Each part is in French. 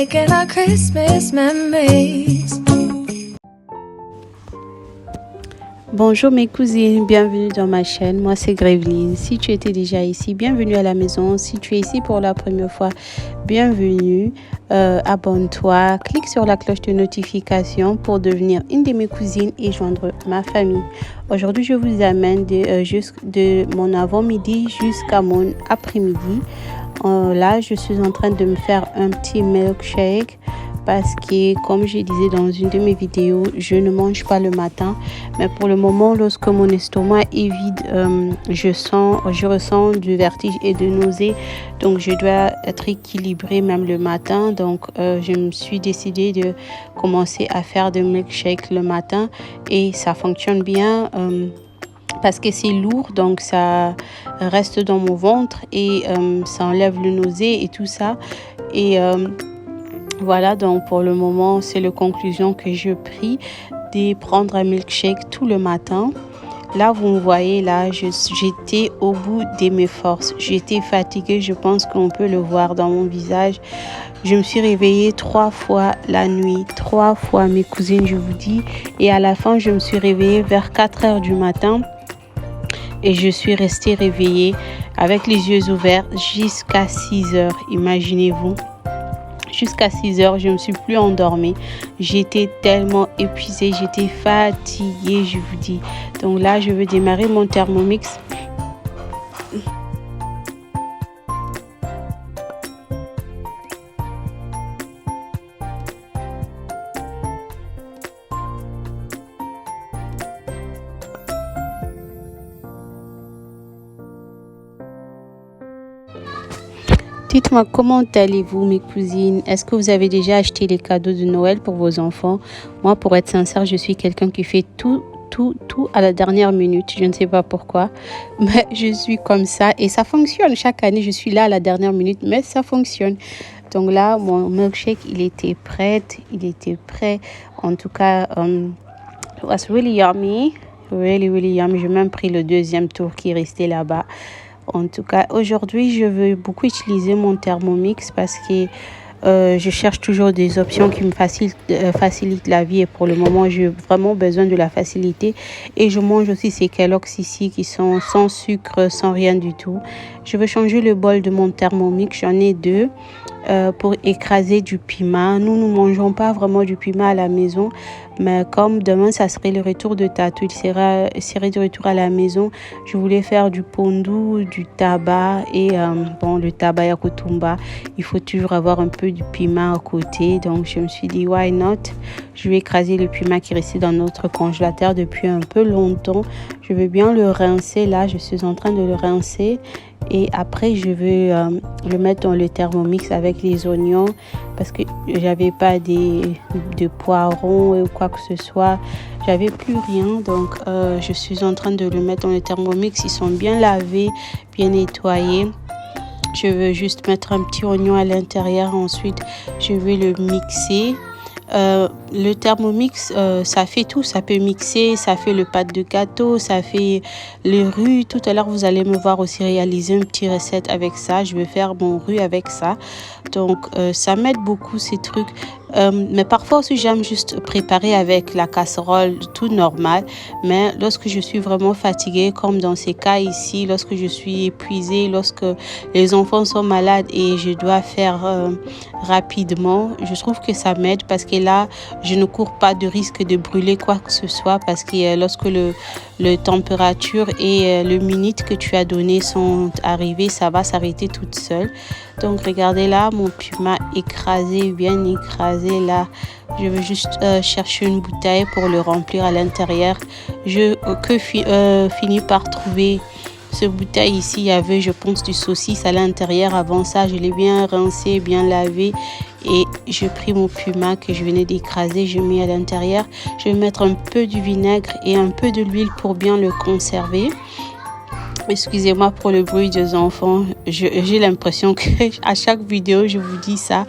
making our Christmas memories. Bonjour mes cousines, bienvenue dans ma chaîne, moi c'est Graveline. Si tu étais déjà ici, bienvenue à la maison. Si tu es ici pour la première fois, bienvenue. Abonne-toi, clique sur la cloche de notification pour devenir une de mes cousines et joindre ma famille. Aujourd'hui, je vous amène de mon avant-midi jusqu'à mon après-midi. Là, je suis en train de me faire un petit milkshake. Parce que, comme je disais dans une de mes vidéos, je ne mange pas le matin. Mais pour le moment, lorsque mon estomac est vide, je ressens du vertige et de nausées. Donc, je dois être équilibrée même le matin. Donc, je me suis décidée de commencer à faire des milkshakes le matin. Et ça fonctionne bien. Parce que c'est lourd, donc ça reste dans mon ventre et ça enlève le nausée et tout ça. Et voilà, donc pour le moment, c'est la conclusion que je pris de prendre un milkshake tout le matin. Là, vous me voyez, là, j'étais au bout de mes forces. J'étais fatiguée, je pense qu'on peut le voir dans mon visage. Je me suis réveillée 3 fois la nuit, 3 fois, mes cousines, je vous dis. Et à la fin, je me suis réveillée vers 4 heures du matin. Et je suis restée réveillée avec les yeux ouverts jusqu'à 6 heures, imaginez-vous. Jusqu'à 6 heures, je ne me suis plus endormie. J'étais tellement épuisée, j'étais fatiguée, je vous dis. Donc là, je vais démarrer mon Thermomix. Dites-moi, comment allez-vous mes cousines? Est-ce que vous avez déjà acheté les cadeaux de Noël pour vos enfants? Moi, pour être sincère, je suis quelqu'un qui fait tout à la dernière minute. Je ne sais pas pourquoi, mais je suis comme ça et ça fonctionne. Chaque année, je suis là à la dernière minute, mais ça fonctionne. Donc là, mon milkshake, il était prêt. En tout cas, it was really yummy. Really yummy. J'ai même pris le deuxième tour qui est resté là-bas. En tout cas, aujourd'hui, je veux beaucoup utiliser mon Thermomix parce que je cherche toujours des options qui me facilitent la vie. Et pour le moment, j'ai vraiment besoin de la facilité. Et je mange aussi ces Kellogg's ici qui sont sans sucre, sans rien du tout. Je veux changer le bol de mon Thermomix. J'en ai 2 pour écraser du piment. Nous ne mangeons pas vraiment du piment à la maison. Mais comme demain, ça serait le retour de Tatou, il serait de retour à la maison. Je voulais faire du pondu, du tabac et le tabac yakutumba. Il faut toujours avoir un peu du piment à côté. Donc, je me suis dit, why not? Je vais écraser le piment qui restait dans notre congélateur depuis un peu longtemps. Je vais bien le rincer. Là, je suis en train de le rincer. Et après, je vais le mettre dans le Thermomix avec les oignons parce que j'avais pas de poivrons ou quoi que ce soit. J'avais plus rien. Donc, je suis en train de le mettre dans le Thermomix. Ils sont bien lavés, bien nettoyés. Je veux juste mettre un petit oignon à l'intérieur. Ensuite, je vais le mixer. Le Thermomix, ça fait tout, ça peut mixer, ça fait le pâte de gâteau, ça fait le riz. Tout à l'heure, vous allez me voir aussi réaliser une petite recette avec ça. Je vais faire mon riz avec ça. Donc, ça m'aide beaucoup ces trucs. Mais parfois aussi, j'aime juste préparer avec la casserole, tout normal. Mais lorsque je suis vraiment fatiguée, comme dans ces cas ici, lorsque je suis épuisée, lorsque les enfants sont malades et je dois faire rapidement, je trouve que ça m'aide parce que là, je ne cours pas de risque de brûler quoi que ce soit parce que lorsque le température et le minute que tu as donné sont arrivés, ça va s'arrêter toute seule. Donc, regardez là, mon piment écrasé, bien écrasé là. Je vais juste chercher une bouteille pour le remplir à l'intérieur. Finis par trouver ce bouteille ici. Il y avait, je pense, du saucisse à l'intérieur. Avant ça, je l'ai bien rincé, bien lavé. Et j'ai pris mon piment que je venais d'écraser. Je mets à l'intérieur. Je vais mettre un peu du vinaigre et un peu de l'huile pour bien le conserver. Excusez-moi pour le bruit des enfants. J'ai l'impression que à chaque vidéo, je vous dis ça.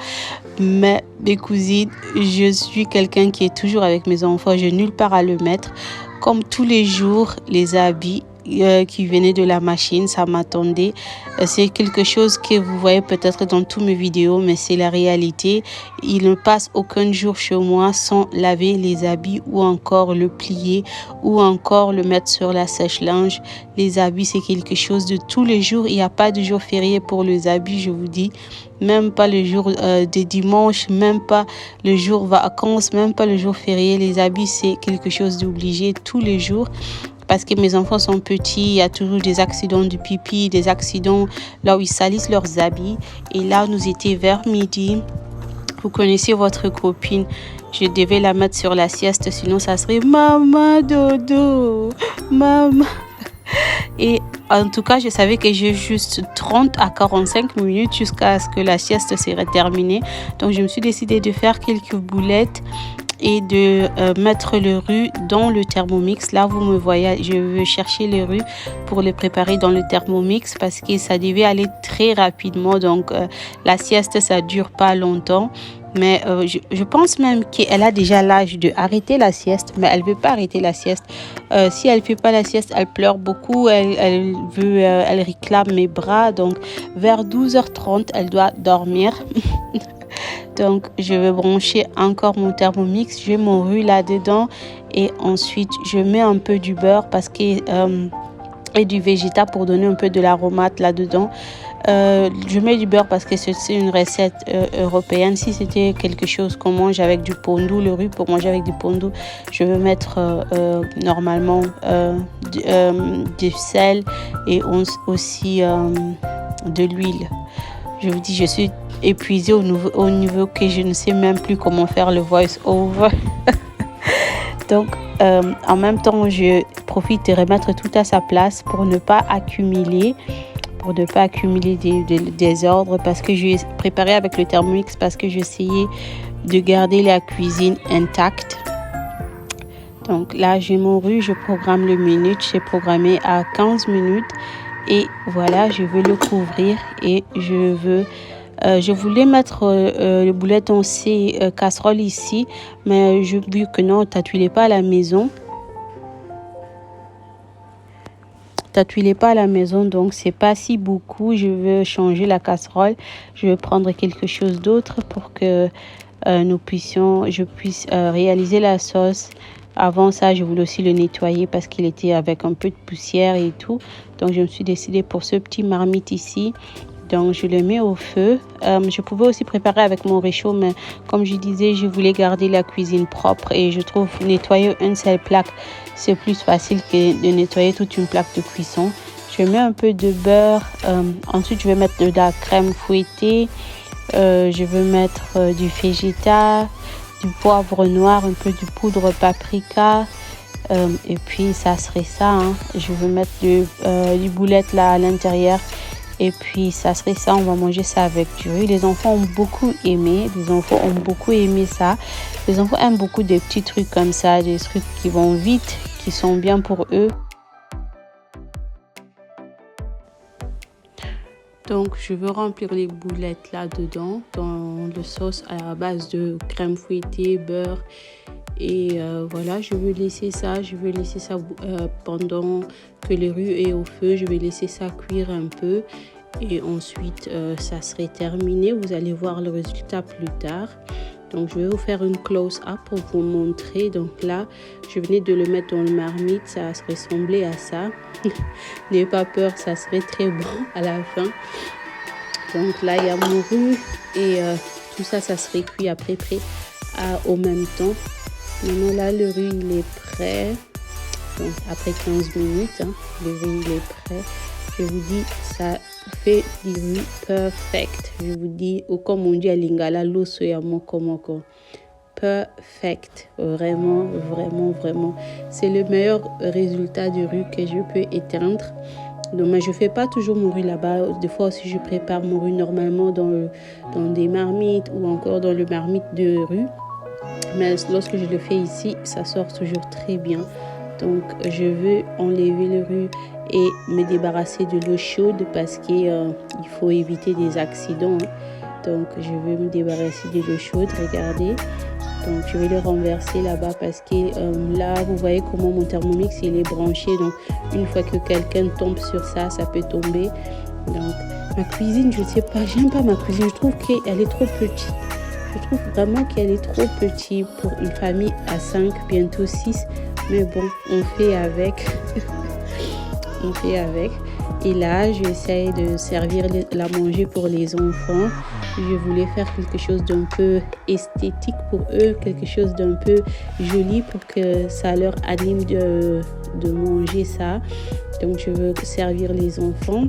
Mais mes cousines, je suis quelqu'un qui est toujours avec mes enfants. Je n'ai nulle part à le mettre. Comme tous les jours, les habits qui venait de la machine, ça m'attendait. C'est quelque chose que vous voyez peut-être dans toutes mes vidéos, mais c'est la réalité. Il ne passe aucun jour chez moi sans laver les habits ou encore le plier ou encore le mettre sur la sèche-linge. Les habits, c'est quelque chose de tous les jours. Il n'y a pas de jour férié pour les habits, je vous dis. Même pas le jour de dimanche, même pas le jour vacances, même pas le jour férié. Les habits, c'est quelque chose d'obligé tous les jours. Parce que mes enfants sont petits, il y a toujours des accidents de pipi, des accidents là où ils salissent leurs habits. Et là, nous étions vers midi. Vous connaissez votre copine. Je devais la mettre sur la sieste, sinon ça serait maman dodo, maman. Et en tout cas, je savais que j'ai juste 30 à 45 minutes jusqu'à ce que la sieste serait terminée. Donc, je me suis décidée de faire quelques boulettes et de mettre le riz dans le Thermomix. Là, vous me voyez, je vais chercher le riz pour le préparer dans le Thermomix parce que ça devait aller très rapidement. Donc, la sieste, ça dure pas longtemps. Mais je pense même qu'elle a déjà l'âge de arrêter la sieste, mais elle veut pas arrêter la sieste. Si elle fait pas la sieste, elle pleure beaucoup, elle réclame mes bras. Donc, vers 12h30, elle doit dormir. Donc, je vais brancher encore mon Thermomix. J'ai mon riz là-dedans. Et ensuite, je mets un peu du beurre parce que, et du végéta pour donner un peu de l'aromate là-dedans. Je mets du beurre parce que c'est une recette européenne. Si c'était quelque chose qu'on mange avec du pondou, le riz pour manger avec du pondou, je vais mettre normalement du sel et aussi de l'huile. Je vous dis, je suis épuisée au niveau que je ne sais même plus comment faire le voice over. Donc, en même temps, je profite de remettre tout à sa place pour ne pas accumuler des ordres parce que j'ai préparé avec le Thermomix parce que j'essayais de garder la cuisine intacte. Donc là, j'ai mon riz, je programme le minute, j'ai programmé à 15 minutes et voilà, je veux le couvrir et je voulais mettre le boulet dans ces casseroles ici, mais j'ai vu que non, t'atuilais pas à la maison. T'atuilez pas à la maison, donc c'est pas si beaucoup. Je veux changer la casserole. Je vais prendre quelque chose d'autre pour que je puisse réaliser la sauce. Avant ça, je voulais aussi le nettoyer parce qu'il était avec un peu de poussière et tout. Donc, je me suis décidée pour ce petit marmite ici. Donc, je le mets au feu. Je pouvais aussi préparer avec mon réchaud, mais comme je disais, je voulais garder la cuisine propre. Et je trouve nettoyer une seule plaque, c'est plus facile que de nettoyer toute une plaque de cuisson. Je mets un peu de beurre. Ensuite, je vais mettre de la crème fouettée. Je vais mettre du végéta, du poivre noir, un peu de poudre paprika. Et puis, ça serait ça. Hein. Je vais mettre des boulettes là à l'intérieur. Et puis, ça serait ça. On va manger ça avec du riz. Les enfants ont beaucoup aimé. Ça. Les enfants aiment beaucoup des petits trucs comme ça, des trucs qui vont vite, qui sont bien pour eux. Donc, je veux remplir les boulettes là-dedans, dans le sauce à la base de crème fouettée, beurre. Et voilà, je vais laisser ça pendant que le riz est au feu. Je vais laisser ça cuire un peu. Et ensuite, ça serait terminé. Vous allez voir le résultat plus tard. Donc, je vais vous faire une close-up pour vous montrer. Donc là, je venais de le mettre dans le marmite. Ça ressemblait à ça. N'ayez pas peur, ça serait très bon à la fin. Donc là, il y a mon riz et tout ça, ça serait cuit à peu près au même temps. Maintenant, là, le riz, il est prêt. Donc, après 15 minutes, le riz, il est prêt. Je vous dis, ça fait du riz perfect. Je vous dis, comme on dit à Lingala, l'eau soya moko. Perfect. Vraiment, vraiment, vraiment. C'est le meilleur résultat du riz que je peux éteindre. Donc, mais je ne fais pas toujours mon riz là-bas. Des fois aussi, je prépare mon riz normalement dans des marmites ou encore dans le marmite de riz. Mais lorsque je le fais ici, ça sort toujours très bien. Donc, je veux enlever le riz et me débarrasser de l'eau chaude parce qu'il faut éviter des accidents. Donc, je veux me débarrasser de l'eau chaude. Regardez. Donc je vais le renverser là-bas parce que là vous voyez comment mon Thermomix il est branché, donc une fois que quelqu'un tombe sur ça, ça peut tomber. Donc ma cuisine, je sais pas, j'aime pas ma cuisine, je trouve qu'elle est trop petite. Je trouve vraiment qu'elle est trop petite pour une famille à 5, bientôt 6. Mais bon, on fait avec. On fait avec. Et là, j'essaie de servir la manger pour les enfants. Je voulais faire quelque chose d'un peu esthétique pour eux, quelque chose d'un peu joli pour que ça leur anime de manger ça. Donc, je veux servir les enfants.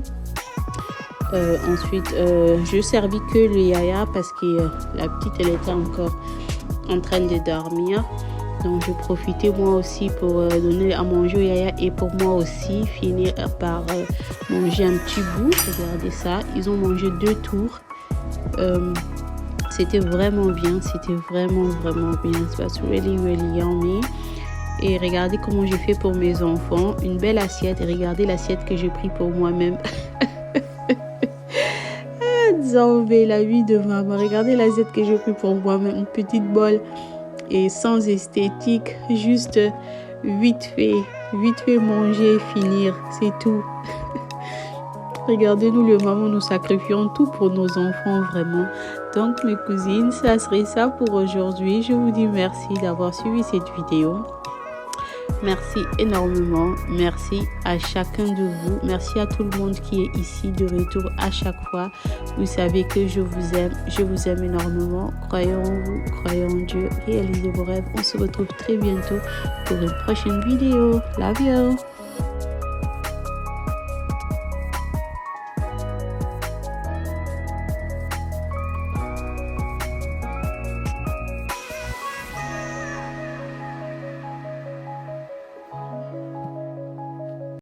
Ensuite, je servis que le yaya parce que la petite, elle était encore en train de dormir. Donc, je profitais moi aussi pour donner à manger au yaya et pour moi aussi finir par manger un petit bout. Regardez ça, ils ont mangé 2 tours. C'était vraiment bien, c'était vraiment bien. It was really yummy. Et regardez comment j'ai fait pour mes enfants. Une belle assiette. Et regardez l'assiette que j'ai pris pour moi-même. Zombie, la vie de maman. Regardez l'assiette que j'ai pris pour moi-même. Une petite bol. Et sans esthétique. Juste vite fait manger et finir. C'est tout. Regardez-nous, le maman, nous sacrifions tout pour nos enfants, vraiment. Donc, mes cousines, ça serait ça pour aujourd'hui. Je vous dis merci d'avoir suivi cette vidéo. Merci énormément. Merci à chacun de vous. Merci à tout le monde qui est ici de retour à chaque fois. Vous savez que je vous aime. Je vous aime énormément. Croyez en vous, croyez en Dieu. Réalisez vos rêves. On se retrouve très bientôt pour une prochaine vidéo. Love you.